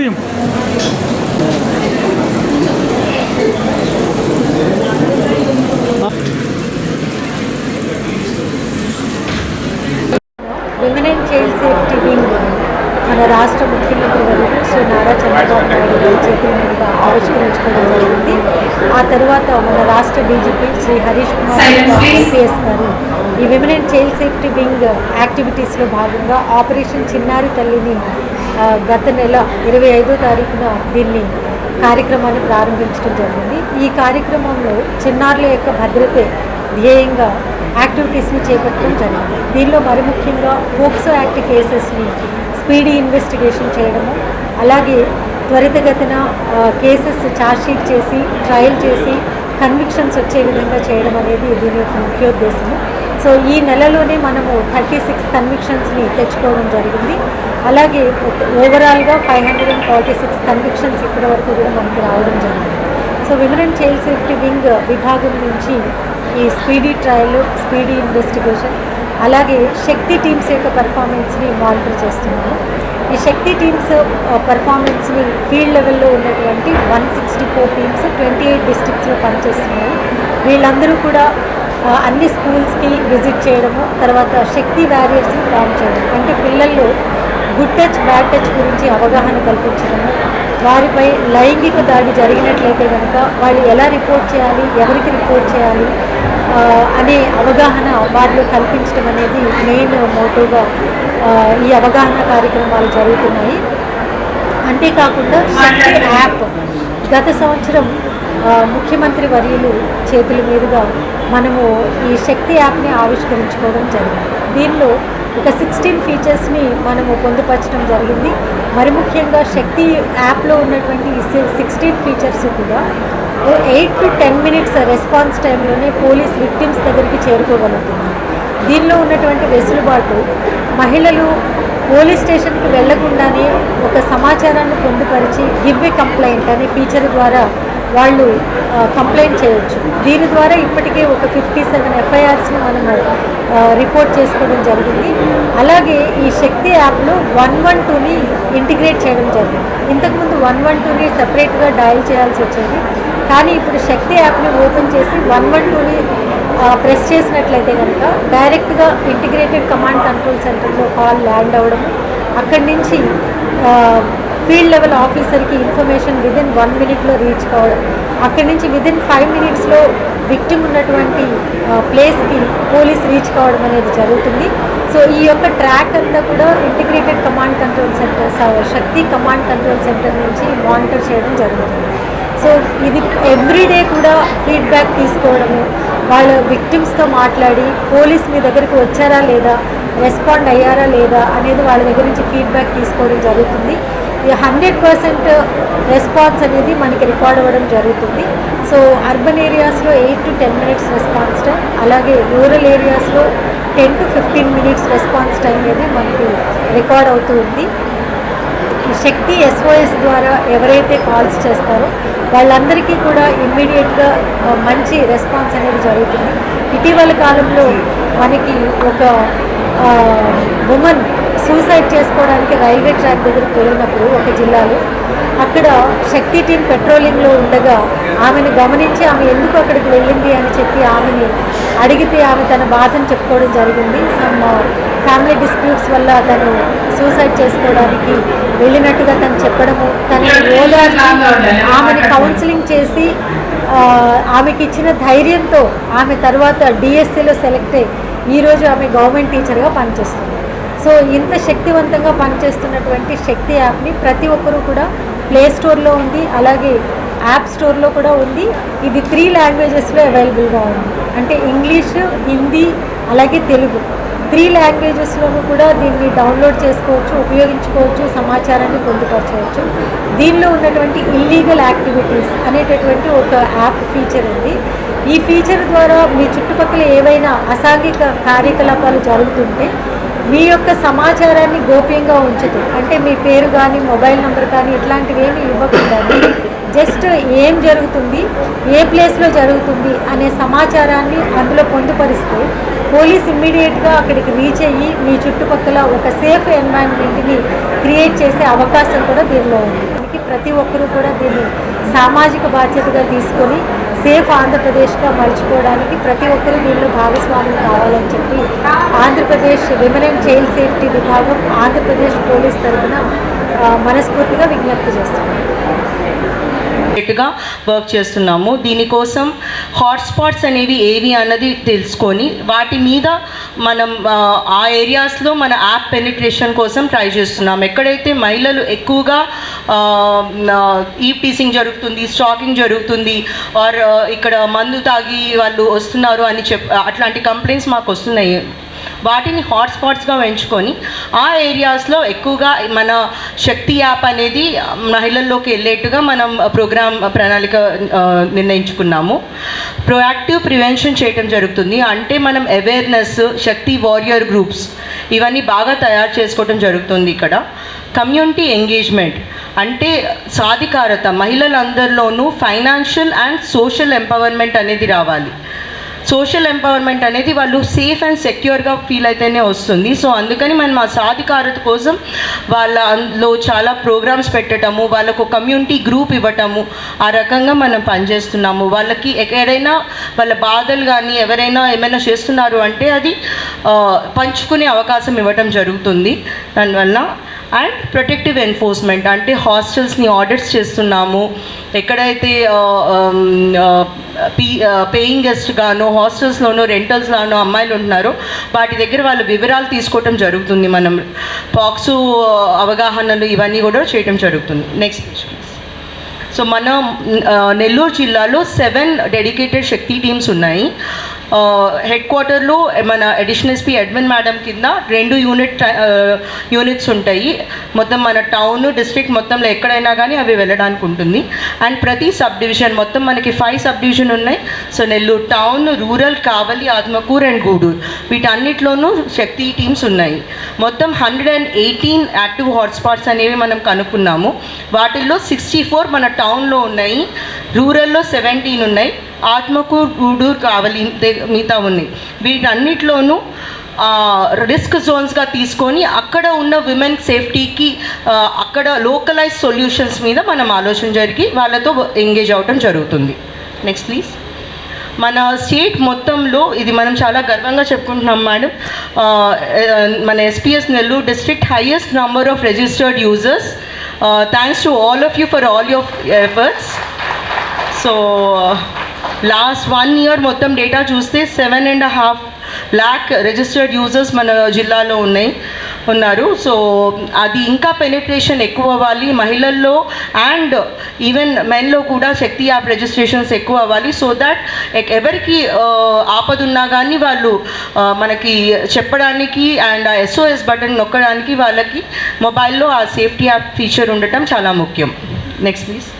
Podium women and child safety wing మన రాష్ట్ర ముఖ్యమంత్రి వర్యులు శ్రీ నారా చంద్రబాబు నాయుడు గారి చేతుల మీదుగా ఆవిష్కరించుకోవడం జరిగింది. ఆ తర్వాత మన రాష్ట్ర డీజీపీ శ్రీ హరీష్ కుమార్ ఐపీఎస్ గారు ఈ women and child safety wing యాక్టివిటీస్లో భాగంగా ఆపరేషన్ చిన్నారి తల్లిని గత నెల 25వ తారీఖున దీన్ని కార్యక్రమాన్ని ప్రారంభించడం జరిగింది. ఈ కార్యక్రమంలో చిన్నారుల యొక్క భద్రతే ధ్యేయంగా యాక్టివిటీస్ని చేపట్టడం జరిగింది. దీనిలో మరి ముఖ్యంగా పోక్సో యాక్ట్ కేసెస్ని స్పీడీ ఇన్వెస్టిగేషన్ చేయడము, అలాగే త్వరితగతిన కేసెస్ ఛార్జ్షీట్ చేసి ట్రయల్ చేసి కన్విక్షన్స్ వచ్చే విధంగా చేయడం అనేది దీని యొక్క ముఖ్యోద్దేశము. సో ఈ నెలలోనే మనము 36 కన్విక్షన్స్ని తెచ్చుకోవడం జరిగింది. అలాగే ఓవరాల్గా 546 కన్విక్షన్స్ ఇప్పటి వరకు కూడా మనకి రావడం జరిగింది. So women and child safety wing విభాగం నుంచి ఈ స్పీడీ ట్రయల్, స్పీడీ ఇన్వెస్టిగేషన్, అలాగే శక్తి టీమ్స్ యొక్క పర్ఫార్మెన్స్ని మానిటర్ చేస్తున్నాము. ఈ శక్తి టీమ్స్ పర్ఫార్మెన్స్ని ఫీల్డ్ లెవెల్లో ఉన్నటువంటి 164 టీమ్స్ 28 డిస్ట్రిక్ట్స్లో పనిచేస్తున్నారు. వీళ్ళందరూ కూడా అన్ని స్కూల్స్కి విజిట్ చేయడము, తర్వాత శక్తి వారియర్స్ని ఫామ్ చేయడం, అంటే పిల్లల్లో గుడ్ టచ్ బ్యాడ్ టచ్ గురించి అవగాహన కల్పించడము, వారిపై లైంగిక దాడి జరిగినట్లయితే కనుక వాళ్ళు ఎలా రిపోర్ట్ చేయాలి, ఎవరికి రిపోర్ట్ చేయాలి అనే అవగాహన వారిలో కల్పించడం అనేది మెయిన్ మోటోగా ఈ అవగాహన కార్యక్రమాలు జరుగుతున్నాయి. అంతేకాకుండా శక్తి యాప్ గత సంవత్సరం ముఖ్యమంత్రి వర్యులు చేతుల మీదుగా మనము ఈ శక్తి యాప్ని ఆవిష్కరించుకోవడం జరిగింది. దీనిలో ఒక 16 ఫీచర్స్ని మనము పొందుపరచడం జరిగింది. మరి ముఖ్యంగా శక్తి యాప్లో ఉన్నటువంటి ఈ 16 ఫీచర్స్ కూడా 8 to 10 మినిట్స్ రెస్పాన్స్ టైంలోనే పోలీస్ విక్టిమ్స్ దగ్గరికి చేరుకోగలుగుతున్నారు. దీనిలో ఉన్నటువంటి వెసులుబాటు మహిళలు పోలీస్ స్టేషన్కి వెళ్లకుండానే ఒక సమాచారాన్ని పొందుపరిచి గివ్ ఏ కంప్లైంట్ అనే ఫీచర్ ద్వారా వాళ్ళు కంప్లైంట్ చేయొచ్చు. దీని ద్వారా ఇప్పటికే ఒక 57 ఎఫ్ఐఆర్స్ని మనము రిపోర్ట్ చేసుకోవడం జరిగింది. అలాగే ఈ శక్తి యాప్లో 112ని ఇంటిగ్రేట్ చేయడం జరిగింది. ఇంతకుముందు 112ని సెపరేట్గా డయల్ చేయాల్సి వచ్చేది, కానీ ఇప్పుడు శక్తి యాప్ని ఓపెన్ చేసి 112ని ప్రెస్ చేసినట్లయితే కనుక డైరెక్ట్గా ఇంటిగ్రేటెడ్ కమాండ్ కంట్రోల్ సెంటర్లో కాల్ ల్యాండ్ అవ్వడము, అక్కడి నుంచి ఫీల్డ్ లెవెల్ ఆఫీసర్కి ఇన్ఫర్మేషన్ విదిన్ 1 మినిట్లో రీచ్ కావడం, అక్కడి నుంచి విదిన్ 5 మినిట్స్లో విక్టిమ్ ఉన్నటువంటి ప్లేస్కి పోలీస్ రీచ్ కావడం అనేది జరుగుతుంది. సో ఈ యొక్క ట్రాక్ అంతా కూడా ఇంటిగ్రేటెడ్ కమాండ్ కంట్రోల్ సెంటర్, శక్తి కమాండ్ కంట్రోల్ సెంటర్ నుంచి మానిటర్ చేయడం జరుగుతుంది. సో ఇది ఎవ్రీడే కూడా ఫీడ్బ్యాక్ తీసుకోవడము, వాళ్ళ విక్టిమ్స్తో మాట్లాడి పోలీస్ మీ దగ్గరికి వచ్చారా లేదా, రెస్పాండ్ అయ్యారా లేదా అనేది వాళ్ళ దగ్గర నుంచి ఫీడ్బ్యాక్ తీసుకోవడం జరుగుతుంది. 100% రెస్పాన్స్ అనేది మనకి రికార్డ్ అవ్వడం జరుగుతుంది. సో అర్బన్ ఏరియాస్లో 8 to 10 మినిట్స్ రెస్పాన్స్ టైం, అలాగే రూరల్ ఏరియాస్లో 10 to 15 మినిట్స్ రెస్పాన్స్ టైం అనేది మనకి రికార్డ్ అవుతూ ఉంది. ఈ శక్తి SOS ద్వారా ఎవరైతే కాల్స్ చేస్తారో వాళ్ళందరికీ కూడా ఇమ్మీడియట్గా మంచి రెస్పాన్స్ అనేది జరుగుతుంది. ఇటీవల కాలంలో మనకి ఒక ఉమెన్ సూసైడ్ చేసుకోవడానికి రైల్వే ట్రాక్ దగ్గరికి వెళ్ళినప్పుడు ఒక జిల్లాలో అక్కడ శక్తి టీం పెట్రోలింగ్లో ఉండగా ఆమెను గమనించి ఆమె ఎందుకు అక్కడికి వెళ్ళింది అని చెప్పి ఆమెని అడిగితే ఆమె తన బాధను చెప్పుకోవడం జరిగింది. సమ్ ఫ్యామిలీ డిస్ప్యూట్స్ వల్ల తను సూసైడ్ చేసుకోవడానికి వెళ్ళినట్టుగా తను చెప్పడము, తన ఓదార్చి ఆమెని కౌన్సిలింగ్ చేసి ఆమెకి ఇచ్చిన ధైర్యంతో ఆమె తర్వాత డిఎస్సిలో సెలెక్ట్ అయ్యి ఈరోజు ఆమె గవర్నమెంట్ టీచర్గా పనిచేస్తుంది. సో ఇంత శక్తివంతంగా పనిచేస్తున్నటువంటి శక్తి యాప్ని ప్రతి ఒక్కరూ కూడా ప్లే స్టోర్లో ఉంది, అలాగే యాప్ స్టోర్లో కూడా ఉంది. ఇది 3 లాంగ్వేజెస్లో అవైలబుల్గా ఉంది, అంటే ఇంగ్లీషు, హిందీ, అలాగే తెలుగు 3 లాంగ్వేజెస్లోనూ కూడా దీన్ని డౌన్లోడ్ చేసుకోవచ్చు, ఉపయోగించుకోవచ్చు, సమాచారాన్ని పొందుపరచవచ్చు. దీనిలో ఉన్నటువంటి ఇల్లీగల్ యాక్టివిటీస్ అనేటటువంటి ఒక యాప్ ఫీచర్ ఉంది. ఈ ఫీచర్ ద్వారా మీ చుట్టుపక్కల ఏవైనా అసాంఘిక కార్యకలాపాలు జరుగుతుంటే మీ యొక్క సమాచారాన్ని గోప్యంగా ఉంచుతూ, అంటే మీ పేరు కానీ మొబైల్ నెంబర్ కానీ ఇట్లాంటివి ఏమి ఇవ్వకుండా జస్ట్ ఏం జరుగుతుంది, ఏ ప్లేస్లో జరుగుతుంది అనే సమాచారాన్ని అందులో పొందుపరిస్తే పోలీస్ ఇమ్మీడియట్గా అక్కడికి రీచ్ అయ్యి మీ చుట్టుపక్కల ఒక సేఫ్ ఎన్వైరన్మెంట్ని క్రియేట్ చేసే అవకాశం కూడా దీనిలో ఉంది. ప్రతి ఒక్కరూ కూడా దీన్ని సామాజిక బాధ్యతగా తీసుకొని సేఫ్ ఆంధ్రప్రదేశ్గా మలుచుకోవడానికి ప్రతి ఒక్కరూ దీనిలో భాగస్వామ్యం కావాలని చెప్పి Andhra Pradesh women and child safety విభాగం ఆంధ్రప్రదేశ్ పోలీస్ తరఫున మనస్ఫూర్తిగా విజ్ఞప్తి చేస్తున్నాం. వర్క్ చేస్తున్నాము. దీనికోసం హాట్స్పాట్స్ అనేవి ఏవి అన్నది తెలుసుకొని వాటి మీద మనం ఆ ఏరియాస్లో మన యాప్ పెనిట్రేషన్ కోసం ట్రై చేస్తున్నాం. ఎక్కడైతే మహిళలు ఎక్కువగా ఈవ్ టీసింగ్ జరుగుతుంది, స్టాకింగ్ జరుగుతుంది, ఆర్ ఇక్కడ మందు తాగి వాళ్ళు వస్తున్నారు అని అట్లాంటి కంప్లైంట్స్ మాకు వస్తున్నాయి. వాటిని హాట్స్పాట్స్గా ఎంచుకొని ఆ ఏరియాస్లో ఎక్కువగా మన శక్తి యాప్ అనేది మహిళల్లోకి వెళ్ళేట్టుగా మనం ప్రణాళిక నిర్ణయించుకున్నాము. ప్రొయాక్టివ్ ప్రివెన్షన్ చేయడం జరుగుతుంది. అంటే మనం అవేర్నెస్, శక్తి వారియర్ గ్రూప్స్ ఇవన్నీ బాగా తయారు చేసుకోవడం జరుగుతుంది. ఇక్కడ కమ్యూనిటీ ఎంగేజ్మెంట్ అంటే సాధికారత, మహిళలందరిలోనూ ఫైనాన్షియల్ అండ్ సోషల్ ఎంపవర్మెంట్ అనేది రావాలి. సోషల్ ఎంపవర్మెంట్ అనేది వాళ్ళు సేఫ్ అండ్ సెక్యూర్గా ఫీల్ అయితేనే వస్తుంది. సో అందుకని మనం ఆ సాధికారత కోసం వాళ్ళలో చాలా ప్రోగ్రామ్స్ పెట్టడము, వాళ్ళకు కమ్యూనిటీ గ్రూప్ ఇవ్వటము, ఆ రకంగా మనం పనిచేస్తున్నాము. వాళ్ళకి ఎక్కడైనా వాళ్ళ బాధలు కానీ ఎవరైనా ఏమైనా చేస్తున్నారు అంటే అది పంచుకునే అవకాశం ఇవ్వటం జరుగుతుంది. దానివల్ల అండ్ ప్రొటెక్టివ్ ఎన్ఫోర్స్మెంట్ అంటే హాస్టల్స్ని ఆడిట్స్ చేస్తున్నాము. ఎక్కడైతే పేయింగ్ గెస్ట్ గానో హాస్టల్స్లోనో రెంటల్స్లోనో అమ్మాయిలు ఉంటున్నారో వాటి దగ్గర వాళ్ళ వివరాలు తీసుకోవటం జరుగుతుంది. మనం పాక్సో అవగాహనలు ఇవన్నీ కూడా చేయటం జరుగుతుంది. నెక్స్ట్ సో మన నెల్లూరు జిల్లాలో 7 డెడికేటెడ్ శక్తి టీమ్స్ ఉన్నాయి. హెడ్ క్వార్టర్లో మన అడిషనల్ ఎస్పీ అడ్మిన్ మేడం కింద 2 యూనిట్స్ ఉంటాయి. మొత్తం మన టౌన్ డిస్ట్రిక్ట్ మొత్తంలో ఎక్కడైనా కానీ అవి వెళ్ళడానికి ఉంటుంది. అండ్ ప్రతి సబ్ డివిజన్ మొత్తం మనకి 5 సబ్ డివిజన్ ఉన్నాయి. So Nellore town, rural, Kavali, Atmakur and Gudur వీటన్నిటిలోనూ శక్తి టీమ్స్ ఉన్నాయి. మొత్తం 118 యాక్టివ్ హాట్స్పాట్స్ అనేవి మనం కనుక్కున్నాము. వాటిల్లో 64 మన టౌన్లో ఉన్నాయి, రూరల్లో 17 ఉన్నాయి, ఆత్మకూరు, గూడూరు, కావలి మిగతా ఉన్నాయి. వీటన్నిటిలోనూ రిస్క్ జోన్స్గా తీసుకొని అక్కడ ఉన్న విమెన్ సేఫ్టీకి అక్కడ లోకలైజ్ సొల్యూషన్స్ మీద మనం ఆలోచన జరిగి వాళ్ళతో ఎంగేజ్ అవ్వటం జరుగుతుంది. Next please. మన స్టేట్ మొత్తంలో ఇది మనం చాలా గర్వంగా చెప్పుకుంటున్నాం మేడం. మన SPS Nellore district highest number of registered users. Thanks to all of you for all your efforts. So last 1 year మొత్తం డేటా చూస్తే 7.5 lakh రిజిస్టర్డ్ యూజర్స్ మన జిల్లాలో ఉన్నారు. సో అది ఇంకా పెనిట్రేషన్ ఎక్కువ అవ్వాలి మహిళల్లో అండ్ ఈవెన్ మెన్లో కూడా శక్తి యాప్ రిజిస్ట్రేషన్స్ ఎక్కువ అవ్వాలి. సో దట్ ఎవరికి ఆపదున్నా కానీ వాళ్ళు మనకి చెప్పడానికి అండ్ ఆ SOS బటన్ నొక్కడానికి వాళ్ళకి మొబైల్లో ఆ సేఫ్టీ యాప్ ఫీచర్ ఉండటం చాలా ముఖ్యం. Next please.